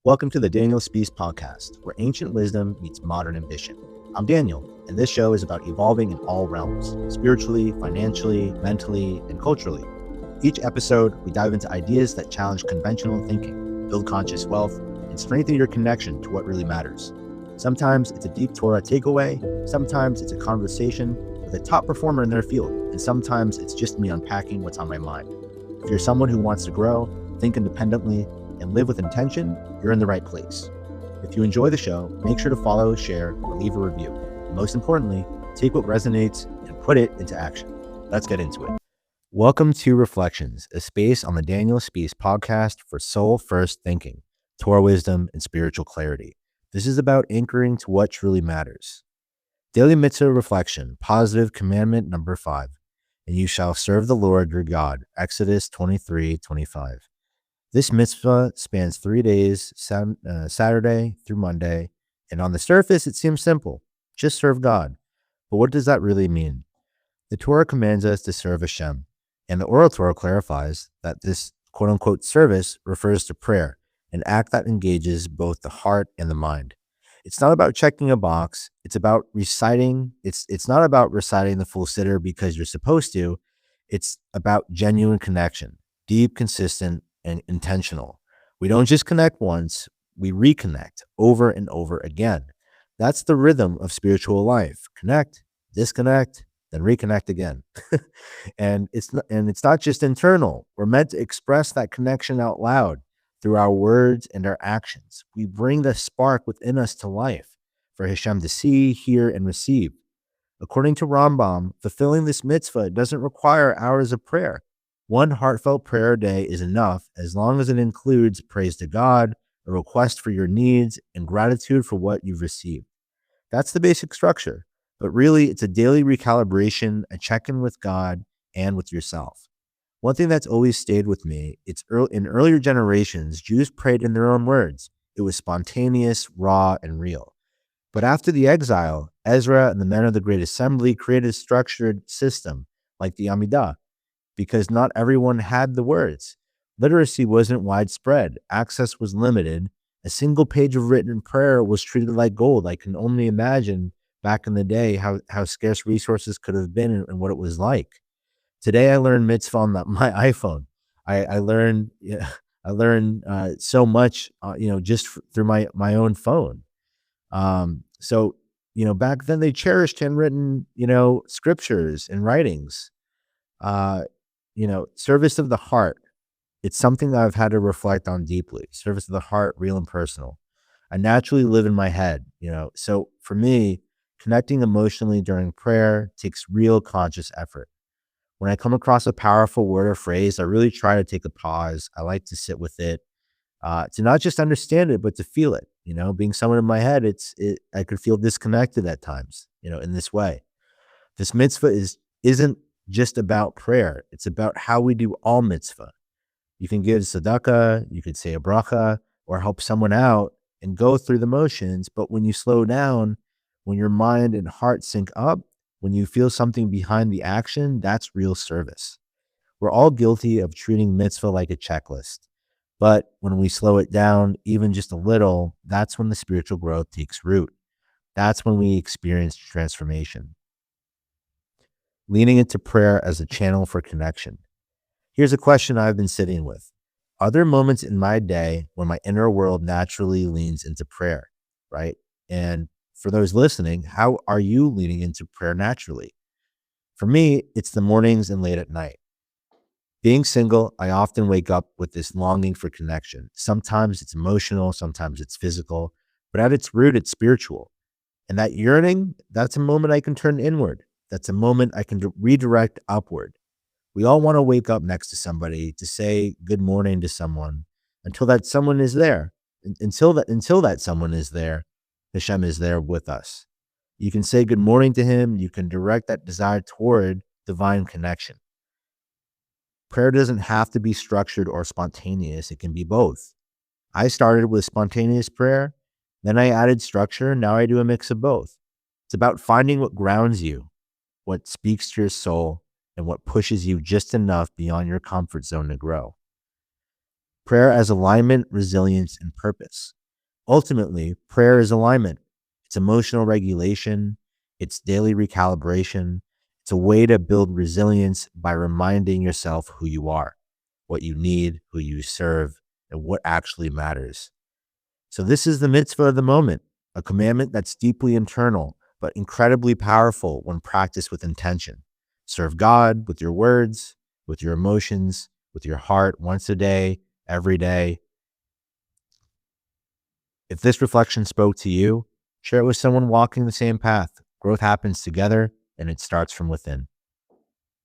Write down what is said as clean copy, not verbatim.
Welcome to the Daniel Speaks podcast, where ancient wisdom meets modern ambition. I'm Daniel, and this show is about evolving in all realms, spiritually, financially, mentally, and culturally. Each episode, we dive into ideas that challenge conventional thinking, build conscious wealth, and strengthen your connection to what really matters. Sometimes it's a deep Torah takeaway, sometimes it's a conversation with a top performer in their field, and sometimes it's just me unpacking what's on my mind. If you're someone who wants to grow, think independently, and live with intention, you're in the right place. If you enjoy the show, make sure to follow, share, or leave a review. And most importantly, take what resonates and put it into action. Let's get into it. Welcome to Reflections, a space on the Daniel Speaks podcast for soul-first thinking, Torah wisdom, and spiritual clarity. This is about anchoring to what truly matters. Daily Mitzvah Reflection, Positive Commandment number 5. And you shall serve the Lord your God, Exodus 23:25. This mitzvah spans 3 days, Saturday through Monday, and on the surface, it seems simple. Just serve God. But what does that really mean? The Torah commands us to serve Hashem, and the oral Torah clarifies that this quote-unquote service refers to prayer, an act that engages both the heart and the mind. It's not about checking a box. It's about reciting. It's not about reciting the full siddur because you're supposed to. It's about genuine connection, deep, consistent, and intentional. We don't just connect once, we reconnect over and over again. That's the rhythm of spiritual life. Connect, disconnect, then reconnect again. and it's not just internal. We're meant to express that connection out loud through our words and our actions. We bring the spark within us to life for Hashem to see, hear, and receive. According to Rambam, fulfilling this mitzvah doesn't require hours of prayer. One heartfelt prayer a day is enough as long as it includes praise to God, a request for your needs, and gratitude for what you've received. That's the basic structure, but really it's a daily recalibration, a check-in with God and with yourself. One thing that's always stayed with me, in earlier generations, Jews prayed in their own words. It was spontaneous, raw, and real. But after the exile, Ezra and the men of the Great Assembly created a structured system like the Amidah, because not everyone had the words. Literacy wasn't widespread. Access was limited. A single page of written prayer was treated like gold. I can only imagine back in the day how scarce resources could have been and what it was like. Today, I learned mitzvah on my iPhone. I learned so much, just through my own phone. So back then they cherished handwritten, scriptures and writings. Service of the heart. It's something that I've had to reflect on deeply. Service of the heart, real and personal. I naturally live in my head, So for me, connecting emotionally during prayer takes real conscious effort. When I come across a powerful word or phrase, I really try to take a pause. I like to sit with it, to not just understand it, but to feel it. Being someone in my head, I could feel disconnected at times, in this way. This mitzvah isn't just about prayer. It's about how we do all mitzvah. You can give tzedakah, you could say a bracha, or help someone out and go through the motions. But when you slow down, when your mind and heart sync up, when you feel something behind the action, that's real service. We're all guilty of treating mitzvah like a checklist. But when we slow it down, even just a little, that's when the spiritual growth takes root. That's when we experience transformation. Leaning into prayer as a channel for connection. Here's a question I've been sitting with. Are there moments in my day when my inner world naturally leans into prayer, right? And for those listening, how are you leaning into prayer naturally? For me, it's the mornings and late at night. Being single, I often wake up with this longing for connection. Sometimes it's emotional, sometimes it's physical, but at its root, it's spiritual. And that yearning, that's a moment I can turn inward. That's a moment I can redirect upward. We all want to wake up next to somebody, to say good morning to someone, until that someone is there. Until that someone is there, Hashem is there with us. You can say good morning to him. You can direct that desire toward divine connection. Prayer doesn't have to be structured or spontaneous. It can be both. I started with spontaneous prayer, then I added structure. Now I do a mix of both. It's about finding what grounds you, what speaks to your soul, and what pushes you just enough beyond your comfort zone to grow. Prayer as alignment, resilience, and purpose. Ultimately, prayer is alignment. It's emotional regulation. It's daily recalibration. It's a way to build resilience by reminding yourself who you are, what you need, who you serve, and what actually matters. So this is the mitzvah of the moment, a commandment that's deeply internal, but incredibly powerful when practiced with intention. Serve God with your words, with your emotions, with your heart once a day, every day. If this reflection spoke to you, share it with someone walking the same path. Growth happens together, and it starts from within.